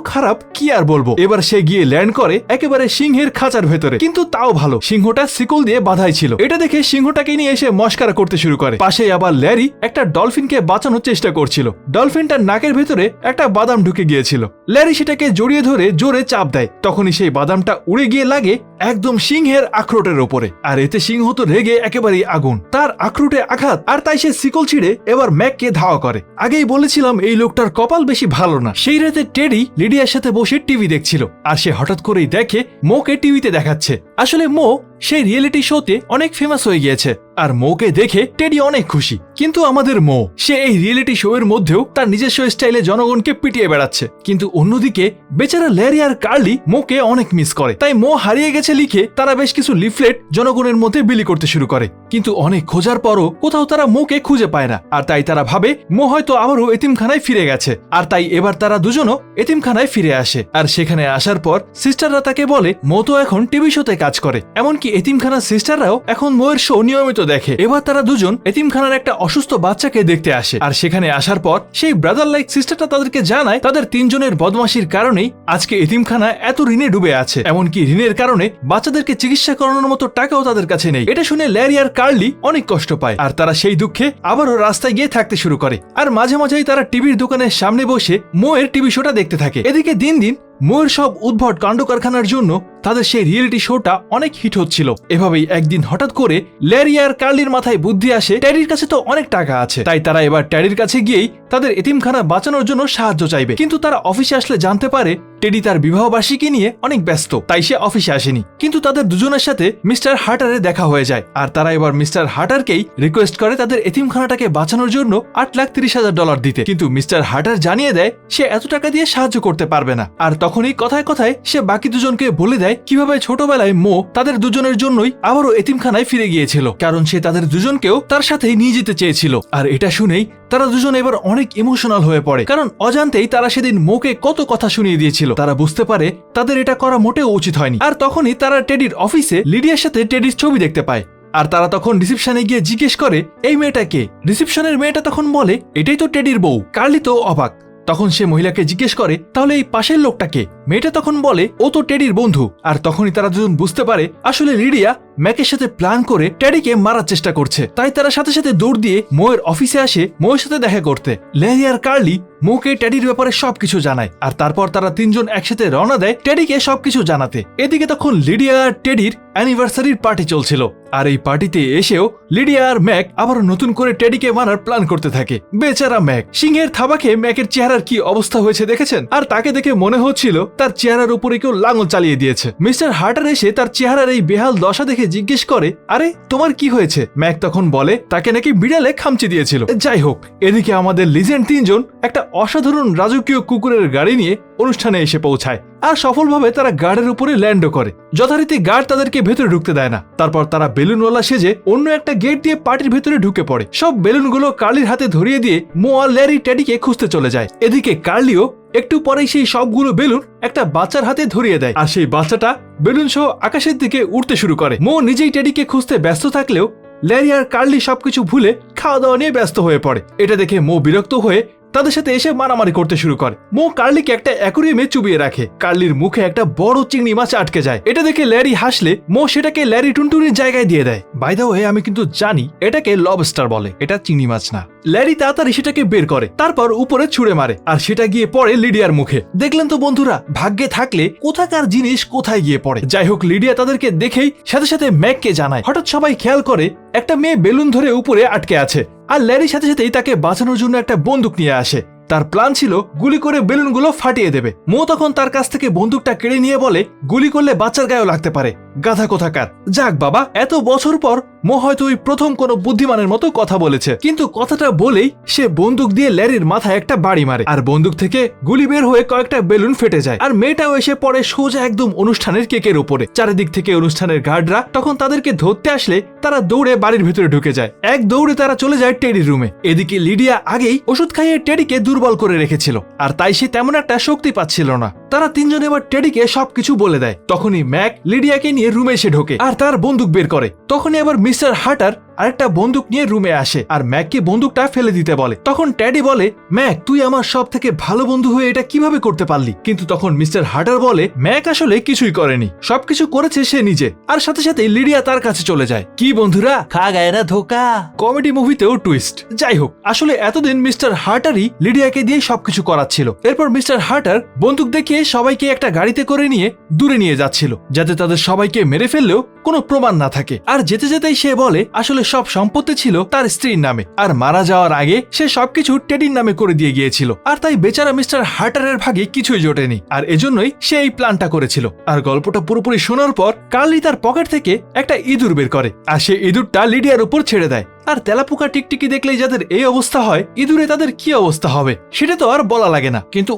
খারাপ কি আর বলবো। এবার সে গিয়ে ল্যান্ড করে একেবারে সিংহের খাঁচার ভেতরে, কিন্তু তাও ভালো সিংহটা শিকল দিয়ে বাঁধাই ছিল। এটা দেখে সিংহটাকে নিয়ে এসে মস্কারা করতে শুরু করে। পাশে আবার ল্যারি একটা ডলফিনকে বাঁচানোর চেষ্টা করছিল। ডলফিনটার নাকের ভেতরে একটা বাদাম ঢুকে গিয়েছিল। ল্যারি সেটাকে জড়িয়ে ধরে জোরে চাপ দেয়, তখনই সেই বাদামটা উড়ে গিয়ে লাগে একদম সিংহের আখরোটের ওপরে। আর এতে সিংহ তো রেগে একেবারেই আগুন, তার আখরোটে আঘাত, আর তাই সে শিকল ছিঁড়ে এবার ম্যাককে ধাওয়া করে। আগেই বলেছিলাম এই লোকটার কপাল বেশি ভালো না। সেই রাতে টেডি লিডিয়ার সাথে বসে টিভি দেখছিল, আর সে হঠাৎ করেই দেখে মোকে টিভিতে দেখাচ্ছে। আসলে মো সেই রিয়েলিটি শোতে অনেক ফেমাস হয়ে গিয়েছে আর মোকে দেখে টেডি অনেক খুশি। কিন্তু আমাদের মো, সে এই রিয়েলিটি শো এর মধ্যেও তার নিজস্ব স্টাইলে জনগণকে পিটিয়ে বেড়াচ্ছে। কিন্তু অন্যদিকে বেচারা ল্যারি আর কার্লি মোকে অনেক মিস করে, তাই মো হারিয়ে গেছে লিখে তারা বেশ কিছু লিফলেট জনগণের মধ্যে বিলি করতে শুরু করে। কিন্তু অনেক খোঁজার পরও কোথাও তারা মোকে খুঁজে পায় না, আর তাই তারা ভাবে মো হয়তো আবারও এতিমখানায় ফিরে গেছে। আর তাই এবার তারা দুজনও এতিমখানায় ফিরে আসে। আর সেখানে আসার পর সিস্টাররা তাকে বলে মো তো এখন টিভি শোতে কাজ করে, এমনকি এতিমখানার সিস্টাররাও এখন মোয়ের শো নিয়মিত দেখে। এবার তারা দুজন এতিমখানার একটা অসুস্থ বাচ্চাকে দেখতে আসে। আর সেখানে আসার পর সেই ব্রাদার লাইক সিস্টারটা তাদেরকে জানায় তাদের তিনজনের বদমাশির কারণেই আজকে এতিমখানা এত ঋণে ডুবে আছে, এমনকি ঋণের কারণে বাচ্চাদেরকে চিকিৎসা করানোর মতো টাকাও তাদের কাছে নেই। এটা শুনে ল্যারি আর কার্লি অনেক কষ্ট পায়, আর তারা সেই দুঃখে আবারও রাস্তায় গিয়ে থাকতে শুরু করে। আর মাঝে মাঝেই তারা টিভির দোকানের সামনে বসে মোয়ের টিভি শোটা দেখতে থাকে। এদিকে দিন দিন মোয়ের সব উদ্ভট কাণ্ড কারখানার জন্য তাদের সেই রিয়েলিটি শোটা অনেক হিট হচ্ছিল। এভাবেই একদিন হঠাৎ করে ল্যারি আর কার্লির মাথায় বুদ্ধি আসে ট্যাডির কাছে তো অনেক টাকা আছে, তাই তারা এবার ট্যাডির কাছে গিয়েই তাদের এতিমখানা বাঁচানোর জন্য সাহায্য চাইবে। কিন্তু তারা অফিসে আসলে জানতে পারে টেডি তার বিবাহ বার্ষিকী নিয়ে অনেক ব্যস্ত, তাই সে অফিসে আসেনি। কিন্তু তাদের দুজনের সাথে মিস্টার হার্টারের দেখা হয়ে যায়, আর তারা এবার মিস্টার হার্টারকেই রিকোয়েস্ট করে তাদের এতিমখানাটাকে বাঁচানোর জন্য $8,30,000 দিতে। কিন্তু মিস্টার হার্টার জানিয়ে দেয় সে এত টাকা দিয়ে সাহায্য করতে পারবে না। আর তখনই কথায় কথায় সে বাকি দুজনকে বলে দেয় কিভাবে ছোটবেলায় মো তাদের দুজনের জন্যই আবারও এতিমখানায় ফিরে গিয়েছিল, কারণ সে তাদের দুজনকেও তার সাথেই নিয়ে যেতে চেয়েছিল। আর এটা শুনেই তারা দুজন এবার অনেক ইমোশনাল হয়ে পড়ে, কারণ অজান্তেই তারা সেদিন মোকে কত কথা শুনিয়ে দিয়েছিল। তারা বুঝতে পারে তাদের এটা করা মোটেও উচিত হয়নি। আর তখনই তারা টেডির অফিসে লিডিয়ার সাথে টেডির ছবি দেখতে পায়। আর তারা তখন রিসেপশনে গিয়ে জিজ্ঞেস করে এই মেয়েটা কে। রিসেপশনের মেয়েটা তখন বলে এটাই তো টেডির বউ। কার্লি তো অবাক। তখন সে মহিলাকে জিজ্ঞেস করে তাহলে এই পাশের লোকটাকে। মেয়েটা তখন বলে ও তো টেডির বন্ধু। আর তখনই তারা দুজন বুঝতে পারে আসলে লিডিয়া ম্যাকের সাথে প্ল্যান করে টেডিকে মারার চেষ্টা করছে। তাই তারা সাথে সাথে দৌড় দিয়ে মোয়ের অফিসে আসে মোয়ের সাথে দেখা করতে। ল্যারি আর কার্লি মোকে টেডির ব্যাপারে সবকিছু জানায়, আর তারপর তারা তিনজন একসাথে রওনা দেয় টেডিকে সবকিছু জানাতে। এদিকে তখন লিডিয়া আর টেডির অ্যানিভার্সারির পার্টি চলছিল, আর এই পার্টিতে এসেও লিডিয়া আর ম্যাক আবার নতুন করে টেডিকে মারার প্ল্যান করতে থাকে। বেচারা ম্যাক, সিংহের থাবা খেয়ে ম্যাকের চেহারার কি অবস্থা হয়েছে দেখেছেন? আর তাকে দেখে মনে হচ্ছিল তার চেহারার উপরে কেউ লাঙল চালিয়ে দিয়েছে। মিস্টার হার্টার এসে তার চেহারার এই বেহাল দশা দেখে জিজ্ঞেস করে আরে তোমার কি হয়েছে? ম্যাক তখন বলে তাকে নাকি বিড়ালে খামচি দিয়েছিল। যাই হোক, এদিকে আমাদের লিজেন্ড তিনজন একটা অসাধারণ রাজকীয় কুকুরের গাড়ি নিয়ে অনুষ্ঠানে এসে পৌঁছায়, আর সফলভাবে তারা গার্ডের উপরে ল্যান্ডও করে। যথারীতি গার্ড তাদেরকে ভেতরে ঢুকতে দেয় না। তারপর তারা বেলুনওয়ালা সেজে অন্য একটা গেট দিয়ে পার্টির ভেতরে ঢুকে পড়ে। সব বেলুনগুলো কার্লির হাতে ধরিয়ে দিয়ে মো আর ল্যারি টেডিকে খুঁজতে চলে যায়। এদিকে কার্লিও একটু পরেই সেই সবগুলো বেলুন একটা বাচ্চার হাতে ধরিয়ে দেয়, আর সেই বাচ্চাটা বেলুন সহ আকাশের দিকে উঠতে শুরু করে। মো নিজেই টেডিকে খুঁজতে ব্যস্ত থাকলেও ল্যারি আর কার্লি সবকিছু ভুলে খাওয়া দাওয়া নিয়ে ব্যস্ত হয়ে পড়ে। এটা দেখে মো বিরক্ত হয়ে তাদের সাথে এসে মারামারি করতে শুরু করে। মো কার্লিকে একটা অ্যাকুরিয়ামে চুবিয়ে রাখে। কার্লির মুখে একটা বড় চিংড়ি মাছ আটকে যায়। এটা দেখে ল্যারি হাসলে মো সেটাকে ল্যারি টুনটুনির জায়গায় দিয়ে দেয়। বাই দ্য ওয়ে, আমি কিন্তু জানি এটাকে লবস্টার বলে, এটা চিংড়ি মাছ না। ল্যারি তাড়াতাড়ি সেটাকে বের করে, তারপর উপরে ছুঁড়ে মারে, আর সেটা গিয়ে পড়ে লিডিয়ার মুখে। দেখলেন তো বন্ধুরা, ভাগ্যে থাকলে কোথাকার জিনিস কোথায় গিয়ে পড়ে। যাই হোক, লিডিয়া তাদেরকে দেখেই সাথে সাথে ম্যাককে জানায়। হঠাৎ সবাই খেয়াল করে একটা মেয়ে বেলুন ধরে উপরে আটকে আছে, আর ল্যারির সাথে সাথেই তাকে বাঁচানোর জন্য একটা বন্দুক নিয়ে আসে। তার প্ল্যান ছিল গুলি করে বেলুনগুলো ফাটিয়ে দেবে। মো তখন তার কাছ থেকে বন্দুকটা কেড়ে নিয়ে বলে গুলি করলে বাচ্চার গায়েও লাগতে পারে, গাধা কোথাকার। যাক বাবা, এত বছর পর মো হয়তো ওই প্রথম কোনো বুদ্ধিমানের মতো কথা বলেছে। কিন্তু কথাটা বলেই সে বন্দুক দিয়ে ল্যারির মাথায় একটা বাড়ি মারে, আর বন্দুক থেকে গুলি বের হয়ে কয়েকটা বেলুন ফেটে যায়। আর মেয়েটাও এসে পড়ে সোজা একদম অনুষ্ঠানের কেকের উপরে। চারিদিক থেকে অনুষ্ঠানের গার্ডরা তখন তাদেরকে ধরতে আসলে তারা দৌড়ে বাড়ির ভেতরে ঢুকে যায়। এক দৌড়ে তারা চলে যায় টেডির রুমে। এদিকে লিডিয়া আগেই ওষুধ খাইয়ে টেডিকে দুর্বল করে রেখেছিল, আর তাই সে তেমন একটা শক্তি পাচ্ছিল না। তারা তিনজন এবার টেডিকে সবকিছু বলে দেয়। তখনই ম্যাক লিডিয়াকে নিয়ে রুমে এসে ঢোকে, আর তার বন্দুক বের করে। তখনই আবার মিস্টার হার্টার আরেকটা বন্দুক নিয়ে রুমে আসে, আর ম্যাককে বন্দুকটা ফেলে দিতে বলে। তখন ট্যাডি বলে ম্যাক, তুই আমার সব থেকে ভালো বন্ধু হয়ে এটা কিভাবে করতে পারলি? কিন্তু তখন মিস্টার হার্টার বলে ম্যাক আসলে কিছুই করেনি, সবকিছু করেছে সে নিজে। আর সাথে সাথে লিডিয়া তার কাছে চলে যায়। কি বন্ধুরা, খা গায়ে না ধোকা। কমেডি মুভিতেও টুইস্ট। যাই হোক, আসলে এতদিন মিস্টার হার্টারই লিডিয়াকে দিয়ে সবকিছু করাচ্ছিল। এরপর মিস্টার হার্টার বন্দুক দেখিয়ে সবাইকে একটা গাড়িতে করে নিয়ে দূরে নিয়ে যাচ্ছিল, যাতে তাদের সবাইকে মেরে ফেললেও কোনো প্রমাণ না থাকে। আর যেতে যেতেই সে বলে আসলে সব সম্পত্তি ছিল তার স্ত্রীর নামে, আর মারা যাওয়ার আগে সে সবকিছু টেডির নামে করে দিয়ে গিয়েছিল। আর তাই বেচারা মিস্টার হার্টারের ভাগে কিছুই জোটেনি, আর এজন্যই সে এই প্ল্যানটা করেছিল। আর গল্পটা পুরোপুরি শোনার পর কার্লি তার পকেট থেকে একটা ইঁদুর বের করে, আর সে ইঁদুরটা লিডিয়ার উপর ছেড়ে দেয়। আর তেলাপোকা টিকটিকি দেখলেই যাদের এই অবস্থা হয়, ইঁদুরে তাদের কি অবস্থা হবে সেটা তো আর বলা লাগে না। কিন্তু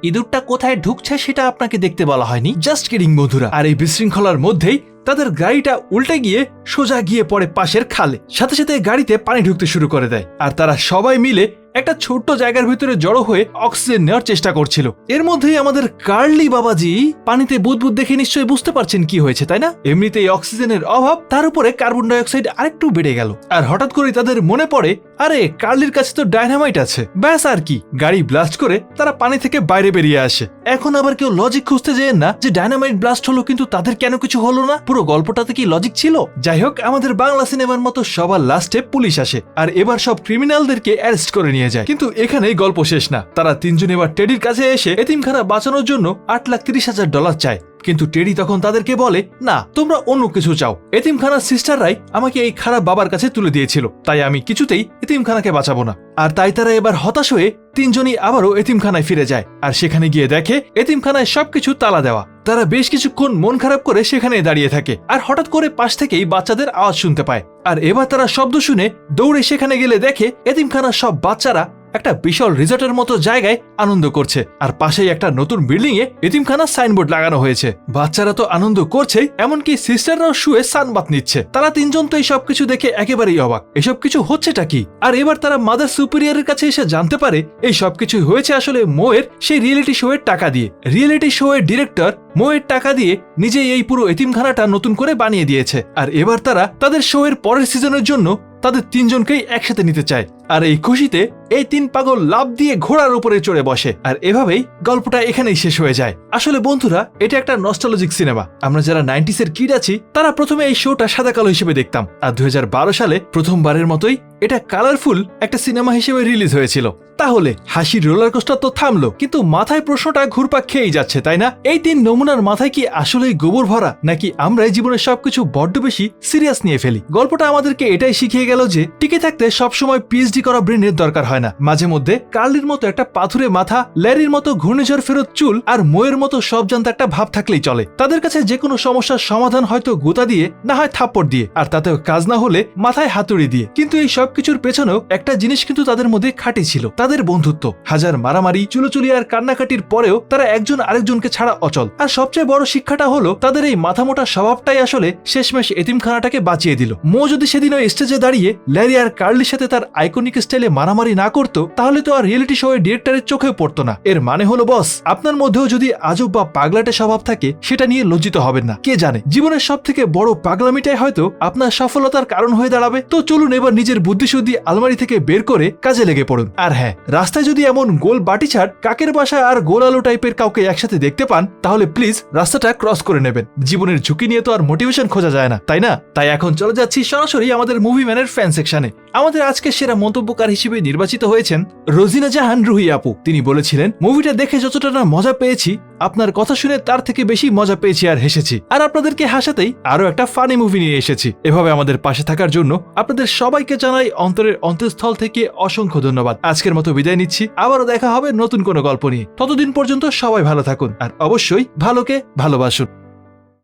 ইঁদুরটা কোথায় ঢুকছে সেটা আপনাকে দেখতে বলা হয়নি। জাস্ট কিডিং বন্ধুরা। আর এই বিশৃঙ্খলার মধ্যেই তাদের গাড়িটা উল্টে গিয়ে সোজা গিয়ে পড়ে পাশের খালে। সাথে সাথে গাড়িতে পানি ঢুকতে শুরু করে দেয়, আর তারা সবাই মিলে একটা ছোট্ট জায়গার ভিতরে জড়ো হয়ে অক্সিজেন নেওয়ার চেষ্টা করছিল। এর মধ্যেই আমাদের কার্লি বাবাজি পানিতে বুদবুদ দেখে নিশ্চয়ই বুঝতে পারছেন কি হয়েছে, তাই না? এমনিতেই অক্সিজেনের অভাব, তার উপরে কার্বন ডাই অক্সাইড আরেকটু বেড়ে গেল। আর হঠাৎ করে তাদের মনে পড়ে, আরে কার্লির কাছে তো ডায়নামাইট আছে। ব্যাস আর কি, গাড়ি ব্লাস্ট করে তারা পানি থেকে বাইরে বেরিয়ে আসে। এখন আবার কেউ লজিক খুঁজতে যেন না যে ডায়নামাইট ব্লাস্ট হলো কিন্তু তাদের কেন কিছু হলো না। পুরো গল্পটাতে কি লজিক ছিল? যাই হোক, আমাদের বাংলা সিনেমার মতো সবার লাস্টে পুলিশ আসে আর এবার সব ক্রিমিনালদেরকে অ্যারেস্ট করে নিয়ে যায়। কিন্তু এখানেই গল্প শেষ না। তারা তিনজন এবার টেডির কাছে এসে এতিমখানা বাঁচানোর জন্য $8,30,000 চায়। কিন্তু টেডি তখন তাদেরকে বলে, না, তোমরা অন্য কিছু চাও। এতিমখানার সিস্টাররাই আমাকে এই খারাপ বাবার কাছে তুলে দিয়েছিল, তাই আমি কিছুতেই এতিমখানাকে বাঁচাবো না। আর তাই তারা এবার হতাশ হয়ে তিনজনই আবারও এতিমখানায় ফিরে যায়। আর সেখানে গিয়ে দেখে এতিমখানায় সবকিছু তালা দেওয়া। তারা বেশ কিছুক্ষণ মন খারাপ করে সেখানে দাঁড়িয়ে থাকে, আর হঠাৎ করে পাশ থেকেই বাচ্চাদের আওয়াজ শুনতে পায়। আর এবার তারা শব্দ শুনে দৌড়ে সেখানে গেলে দেখে এতিমখানার সব বাচ্চারা একটা বিশাল রিসর্টের মতো জায়গায় আনন্দ করছে, আর পাশেই একটা নতুন বিল্ডিং এ এতিমখানা সাইনবোর্ড লাগানো হয়েছে। বাচ্চারা তো আনন্দ করছে, এমনকি সিস্টাররাও শুয়ে সানবাত নিচ্ছে। তারা তিনজন তো এই সবকিছু দেখে একেবারেই অবাক, এসব কিছু হচ্ছেটা কি। আর এবার তারা মাদার সুপিরিয়রের কাছে এসে জানতে পারে এই সবকিছু হয়েছে আসলে মোয়ের সেই রিয়েলিটি শো এর টাকা দিয়ে। রিয়েলিটি শো এর ডিরেক্টর মোয়ের টাকা দিয়ে নিজেই এই পুরো এতিমখানাটা নতুন করে বানিয়ে দিয়েছে। আর এবার তারা তাদের শো এর পরের সিজনের জন্য তাদের তিনজনকেই একসাথে নিতে চায়। আর এই খুশিতে এই তিন পাগল লাফ দিয়ে ঘোড়ার উপরে চড়ে বসে। আর এভাবেই গল্পটা এখানেই শেষ হয়ে যায়। আসলে বন্ধুরা, এটা একটা নস্টালজিক সিনেমা। আমরা যারা 90s এর কিড আছি তারা প্রথমে এই শোটা সাদা কালো হিসেবে দেখতাম, আর 2012 সালে প্রথমবারের মতোই এটা কালারফুল একটা সিনেমা হিসেবে রিলিজ হয়েছিল। তাহলে হাসির রোলার কোস্টার তো থামলো, কিন্তু মাথায় প্রশ্নটা ঘুরপাক খেয়েই যাচ্ছে, তাই না? এই তিন নমুনার মাথায় কি আসলেই গোবর ভরা, নাকি আমরাই জীবনের সবকিছু বড্ড বেশি সিরিয়াস নিয়ে ফেলি? গল্পটা আমাদেরকে এটাই শিখিয়ে গেল যে টিকে থাকতে সবসময় পিএইচডি করা ব্রেনের দরকার হয় না। মাঝে মধ্যে কার্লির মতো একটা পাথুরে মাথা, ল্যারির মতো ঘূর্ণিঝড় ফেরত চুল, আর মোয়ের মতো সব জানতে একটা ভাব থাকলেই চলে। তাদের কাছে যে কোনো সমস্যার সমাধান হয়তো গোতা দিয়ে, না হয় থাপ্পড় দিয়ে, আর তাতেও কাজ না হলে মাথায় হাতুড়ি দিয়ে। কিন্তু এই সবকিছুর পেছনেও একটা জিনিস কিন্তু তাদের মধ্যে খাঁটি ছিল, তাদের বন্ধুত্ব। হাজার মারামারি, চুলোচুলি আর কান্নাকাটির পরেও তারা একজন আরেকজনকে ছাড়া অচল। আর সবচেয়ে বড় শিক্ষাটা হলো তাদের এই মাথামোটা স্বভাবটাই আসলে শেষমেশ এতিমখানাটাকে বাঁচিয়ে দিল। মো যদি সেদিন ওই স্টেজে দাঁড়িয়ে ল্যারি আর কার্লির সাথে তার আইকনিক স্টাইলে মারামারি না করতো, তাহলে তো আর রিয়েলিটি শো এর ডিরেক্টরের চোখেও পড়তো না। এর মানে হলো বস, আপনার মধ্যেও যদি আজব বা পাগলাটে স্বভাব থাকে, সেটা নিয়ে লজ্জিত হবেন না। কে জানে, জীবনের সব থেকে বড় পাগলামিটাই হয়তো আপনার সফলতার কারণ হয়ে দাঁড়াবে। তো চলুন এবার নিজের বুদ্ধিশুদ্ধি আলমারি থেকে বের করে কাজে লেগে পড়ুন। আর হ্যাঁ, রাস্তায় যদি এমন গোল বাটি ছাড়, কাকের বাসা আর গোল আলু টাইপের কাউকে একসাথে দেখতে পান, তাহলে প্লিজ রাস্তাটা ক্রস করে নেবেন। জীবনের ঝুঁকি নিয়ে তো আর মোটিভেশন খোঁজা যায় না, তাই না? তাই এখন চলে যাচ্ছি সরাসরি আমাদের মুভি ম্যানের ফ্যান সেকশনে। আমাদের আজকে সেরা মন্তব্যকার হিসেবে নির্বাচিত হয়েছেন রোজিনা জাহান রুহি আপু। তিনি বলেছিলেন, মুভিটা দেখে যতটা না মজা পেয়েছি, আপনার কথা শুনে তার থেকে বেশি মজা পেয়েছি আর হেসেছি। আর আপনাদেরকে হাসাতেই আরো একটা ফানি মুভি নিয়ে এসেছি। এভাবে আমাদের পাশে থাকার জন্য আপনাদের সবাইকে জানাই অন্তরের অন্তঃস্থল থেকে অসংখ্য ধন্যবাদ। আজকের মতো বিদায় নিচ্ছি, আবারও দেখা হবে নতুন কোনো গল্প নিয়ে। ততদিন পর্যন্ত সবাই ভালো থাকুন, আর অবশ্যই ভালোকে ভালোবাসুন।